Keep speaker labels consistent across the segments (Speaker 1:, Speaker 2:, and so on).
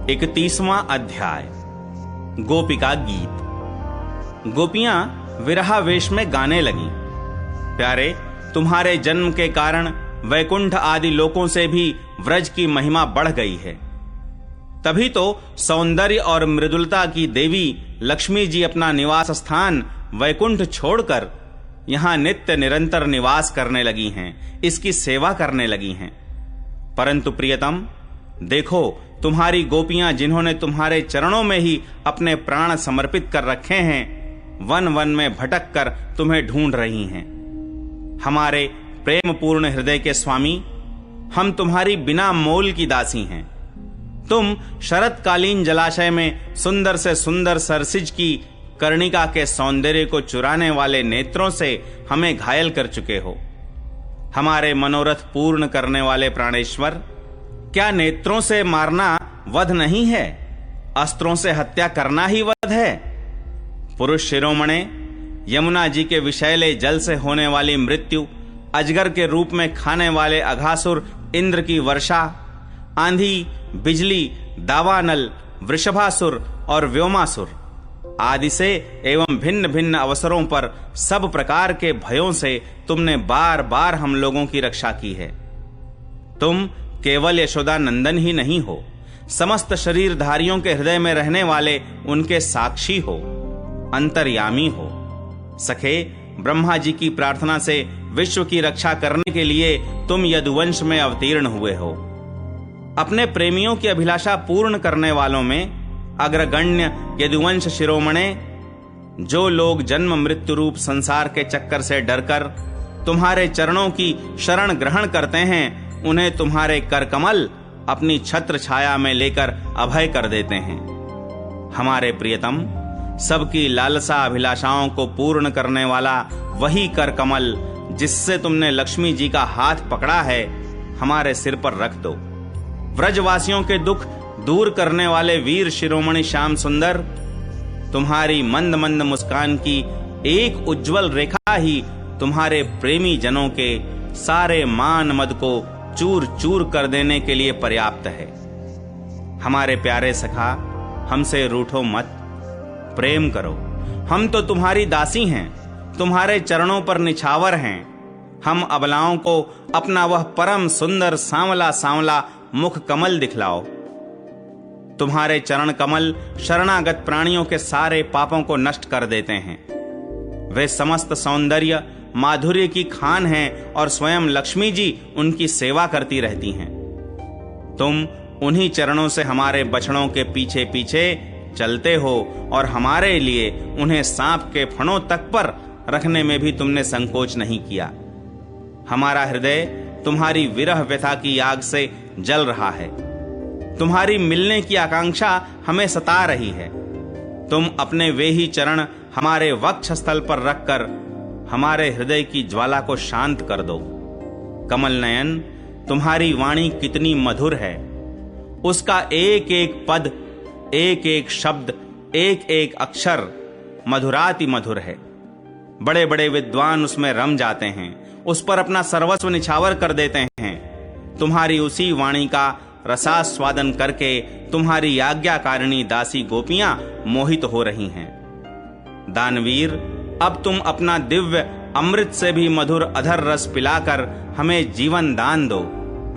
Speaker 1: 31वां अध्याय। गोपिका गीत। गोपियां विरहावेश में गाने लगी। प्यारे, तुम्हारे जन्म के कारण वैकुंठ आदि लोकों से भी व्रज की महिमा बढ़ गई है। तभी तो सौंदर्य और मृदुलता की देवी लक्ष्मी जी अपना निवास स्थान वैकुंठ छोड़कर यहां नित्य निरंतर निवास करने लगी हैं, इसकी सेवा करने लगी हैं। परंतु प्रियतम, देखो, तुम्हारी गोपियां जिन्होंने तुम्हारे चरणों में ही अपने प्राण समर्पित कर रखे हैं, वन वन में भटक कर तुम्हें ढूंढ रही हैं। हमारे प्रेम पूर्ण हृदय के स्वामी, हम तुम्हारी बिना मोल की दासी हैं। तुम शरतकालीन जलाशय में सुंदर से सुंदर सरसिज की कर्णिका के सौंदर्य को चुराने वाले नेत्रों से हमें घायल कर चुके हो। हमारे मनोरथ पूर्ण करने वाले प्राणेश्वर, क्या नेत्रों से मारना वध नहीं है? अस्त्रों से हत्या करना ही वध है। पुरुष शिरोमणे, यमुना जी के विषैले जल से होने वाली मृत्यु, अजगर के रूप में खाने वाले अघासुर इंद्र की वर्षा, आंधी, बिजली, दावानल, वृषभासुर और व्योमासुर आदि से एवं भिन्न भिन्न अवसरों पर सब प्रकार के भयों से तुमने बार बार हम लोगों की रक्षा की है। तुम केवल यशोदा नंदन ही नहीं हो, समस्त शरीरधारियों के हृदय में रहने वाले उनके साक्षी हो, अंतर्यामी हो। सखे, ब्रह्मा जी की प्रार्थना से विश्व की रक्षा करने के लिए तुम यदुवंश में अवतीर्ण हुए हो। अपने प्रेमियों की अभिलाषा पूर्ण करने वालों में अग्रगण्य यदुवंश शिरोमणे, जो लोग जन्म मृत्यु रूप संसार के चक्कर से डरकर तुम्हारे चरणों की शरण ग्रहण करते हैं, उन्हें तुम्हारे करकमल अपनी छत्र छाया में लेकर अभय कर देते हैं। हमारे प्रियतम, सबकी लालसा अभिलाषाओं को पूर्ण करने वाला वही करकमल जिससे तुमने लक्ष्मी जी का हाथ पकड़ा है, हमारे सिर पर रख दो। व्रजवासियों के दुख दूर करने वाले वीर शिरोमणि श्याम सुंदर, तुम्हारी मंद मंद मुस्कान की एक उज्जवल रेखा ही तुम्हारे प्रेमी जनों के सारे मान मद को चूर चूर कर देने के लिए पर्याप्त है। हमारे प्यारे सखा, हमसे रूठो मत, प्रेम करो। हम तो तुम्हारी दासी हैं, तुम्हारे चरणों पर निछावर हैं। हम अबलाओं को अपना वह परम सुंदर सांवला सांवला मुख कमल दिखलाओ। तुम्हारे चरण कमल शरणागत प्राणियों के सारे पापों को नष्ट कर देते हैं। वे समस्त सौंदर्य माधुर्य की खान हैं और स्वयं लक्ष्मी जी उनकी सेवा करती रहती हैं। तुम उन्हीं चरणों से हमारे बछड़ों के पीछे पीछे चलते हो और हमारे लिए उन्हें सांप के फणों तक पर रखने में भी तुमने संकोच नहीं किया। हमारा हृदय तुम्हारी विरह व्यथा की आग से जल रहा है। तुम्हारी मिलने की आकांक्षा हमें सता रही है। तुम अपने वे ही चरण हमारे वक्षस्थल पर रखकर हमारे हृदय की ज्वाला को शांत कर दो। कमल नयन, तुम्हारी वाणी कितनी मधुर है। उसका एक एक पद, एक एक शब्द, एक एक अक्षर मधुराति मधुर है। बड़े बड़े विद्वान उसमें रम जाते हैं, उस पर अपना सर्वस्व निछावर कर देते हैं। तुम्हारी उसी वाणी का रसास्वादन करके तुम्हारी आज्ञाकारिणी दासी गोपियां मोहित हो रही हैं। दानवीर, अब तुम अपना दिव्य अमृत से भी मधुर अधर रस पिलाकर हमें जीवन दान दो,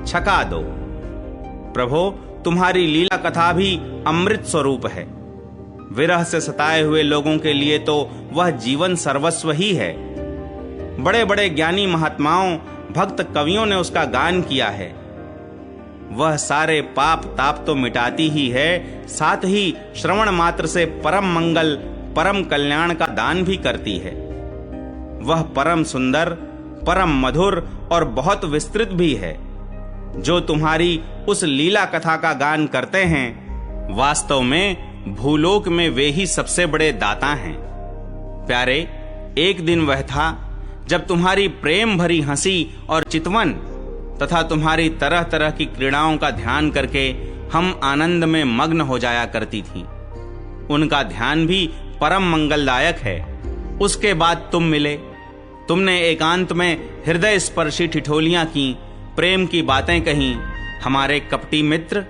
Speaker 1: छका दो। प्रभो, तुम्हारी लीला कथा भी अमृत स्वरूप है। विरह से सताए हुए लोगों के लिए तो वह जीवन सर्वस्व ही है। बड़े बड़े ज्ञानी महात्माओं, भक्त कवियों ने उसका गान किया है। वह सारे पाप ताप तो मिटाती ही है, साथ ही श्रवण मात्र से परम मंगल परम कल्याण का दान भी करती है। वह परम सुंदर, परम मधुर और बहुत विस्तृत भी है। जो तुम्हारी उस लीला कथा का गान करते हैं, वास्तव में भूलोक में वे ही सबसे बड़े दाता हैं। प्यारे, एक दिन वह था जब तुम्हारी प्रेम भरी हंसी और चितवन तथा तुम्हारी तरह तरह की क्रीड़ाओं का ध्यान करके हम आनंद में मग्न हो जाया करती थीं। उनका ध्यान भी परम मंगलदायक है। उसके बाद तुम मिले। तुमने एकांत में हृदय स्पर्शी ठिठोलियां की, प्रेम की बातें कहीं। हमारे कपटी मित्र,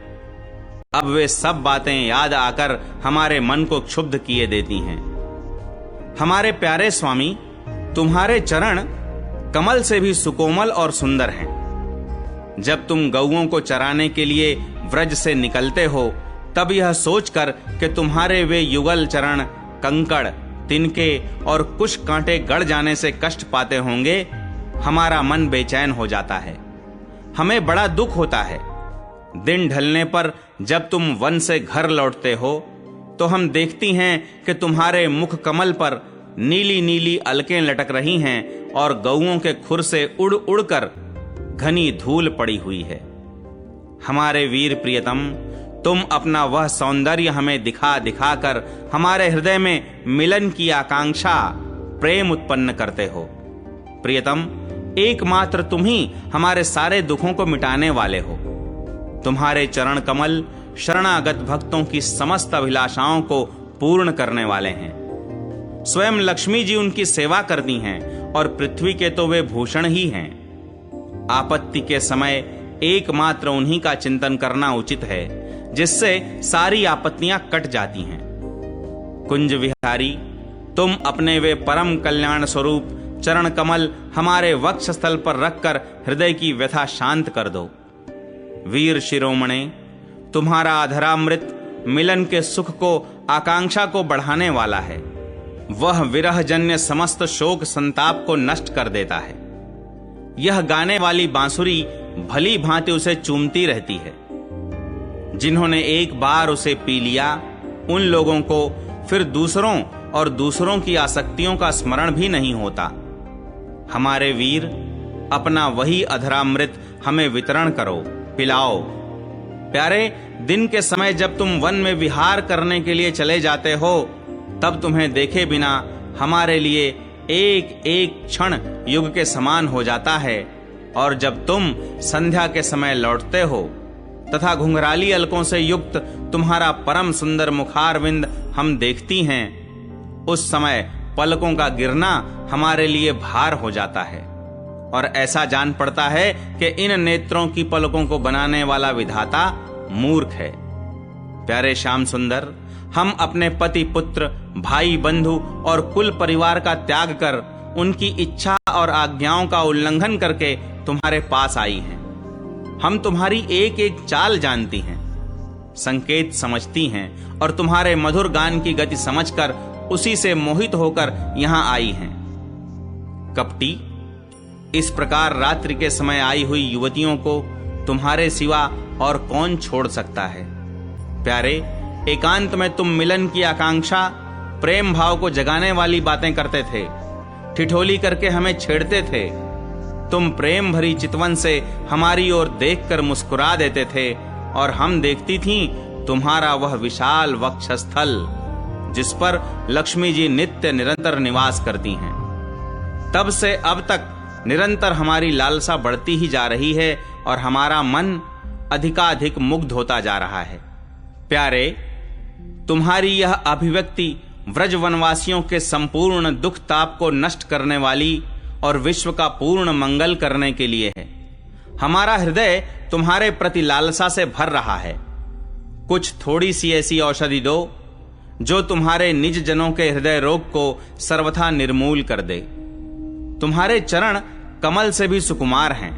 Speaker 1: अब वे सब बातें याद आकर हमारे मन को क्षुब्ध किए देती हैं। हमारे प्यारे स्वामी, तुम्हारे चरण कमल से भी सुकोमल और सुंदर हैं। जब तुम गौओं को चराने के लिए व्रज से निकलते हो, तब यह सोचकर कि तुम्हारे वे युगल चरण कंकड़, तिनके और कुछ कांटे गड़ जाने से कष्ट पाते होंगे, हमारा मन बेचैन हो जाता है। हमें बड़ा दुख होता है। दिन ढलने पर जब तुम वन से घर लौटते हो, तो हम देखती हैं कि तुम्हारे मुख कमल पर नीली नीली अलकें लटक रही हैं और गौओं के खुर से उड़ उड़कर घनी धूल पड़ी हुई है। हमारे वीर प्रियतम, तुम अपना वह सौंदर्य हमें दिखा दिखाकर हमारे हृदय में मिलन की आकांक्षा, प्रेम उत्पन्न करते हो। प्रियतम, एकमात्र तुम ही हमारे सारे दुखों को मिटाने वाले हो। तुम्हारे चरण कमल शरणागत भक्तों की समस्त अभिलाषाओं को पूर्ण करने वाले हैं। स्वयं लक्ष्मी जी उनकी सेवा करती हैं और पृथ्वी के तो वे भूषण ही हैं। आपत्ति के समय एकमात्र उन्हीं का चिंतन करना उचित है, जिससे सारी आपत्तियां कट जाती हैं। कुंज विहारी, तुम अपने वे परम कल्याण स्वरूप चरण कमल हमारे वक्षस्थल पर रखकर हृदय की व्यथा शांत कर दो। वीर शिरोमणे, तुम्हारा अधरामृत मिलन के सुख को, आकांक्षा को बढ़ाने वाला है। वह विरह जन्य समस्त शोक संताप को नष्ट कर देता है। यह गाने वाली बांसुरी भली भांति उसे चूमती रहती है। जिन्होंने एक बार उसे पी लिया, उन लोगों को फिर दूसरों और दूसरों की आसक्तियों का स्मरण भी नहीं होता। हमारे वीर, अपना वही अधरामृत हमें वितरण करो, पिलाओ। प्यारे, दिन के समय जब तुम वन में विहार करने के लिए चले जाते हो, तब तुम्हें देखे बिना हमारे लिए एक एक क्षण युग के समान हो जाता है। और जब तुम संध्या के समय लौटते हो तथा घुंघराली अलकों से युक्त तुम्हारा परम सुंदर मुखारविंद हम देखती हैं, उस समय पलकों का गिरना हमारे लिए भार हो जाता है और ऐसा जान पड़ता है कि इन नेत्रों की पलकों को बनाने वाला विधाता मूर्ख है। प्यारे श्याम सुंदर, हम अपने पति पुत्र, भाई बंधु और कुल परिवार का त्याग कर उनकी इच्छा और आज्ञाओं का उल्लंघन करके तुम्हारे पास आई हैं। हम तुम्हारी एक एक चाल जानती हैं, संकेत समझती हैं और तुम्हारे मधुर गान की गति समझकर उसी से मोहित होकर यहां आई हैं। कपटी, इस प्रकार रात्रि के समय आई हुई युवतियों को तुम्हारे सिवा और कौन छोड़ सकता है। प्यारे, एकांत में तुम मिलन की आकांक्षा, प्रेम भाव को जगाने वाली बातें करते थे, ठिठोली करके हमें छेड़ते थे। तुम प्रेम भरी चितवन से हमारी ओर देखकर मुस्कुरा देते थे और हम देखती थीं तुम्हारा वह विशाल वक्षस्थल, जिस पर लक्ष्मी जी नित्य निरंतर निवास करती हैं। तब से अब तक निरंतर हमारी लालसा बढ़ती ही जा रही है और हमारा मन अधिकाधिक मुग्ध होता जा रहा है। प्यारे, तुम्हारी यह अभिव्यक्ति व्रज वनवासियों के संपूर्ण दुख ताप को नष्ट करने वाली और विश्व का पूर्ण मंगल करने के लिए है। हमारा हृदय तुम्हारे प्रति लालसा से भर रहा है। कुछ थोड़ी सी ऐसी औषधि दो जो तुम्हारे निज जनों के हृदय रोग को सर्वथा निर्मूल कर दे। तुम्हारे चरण कमल से भी सुकुमार हैं।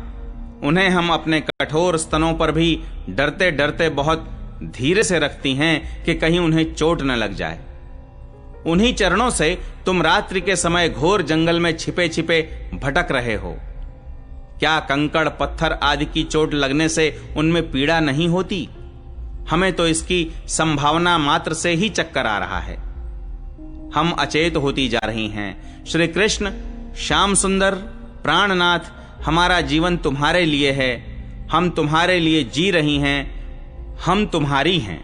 Speaker 1: उन्हें हम अपने कठोर स्तनों पर भी डरते डरते बहुत धीरे से रखती हैं कि कहीं उन्हें चोट न लग जाए। उन्हीं चरणों से तुम रात्रि के समय घोर जंगल में छिपे छिपे भटक रहे हो। क्या कंकड़ पत्थर आदि की चोट लगने से उनमें पीड़ा नहीं होती? हमें तो इसकी संभावना मात्र से ही चक्कर आ रहा है। हम अचेत होती जा रही हैं। श्री कृष्ण, श्याम सुंदर, प्राणनाथ, हमारा जीवन तुम्हारे लिए है। हम तुम्हारे लिए जी रही हैं। हम तुम्हारी हैं।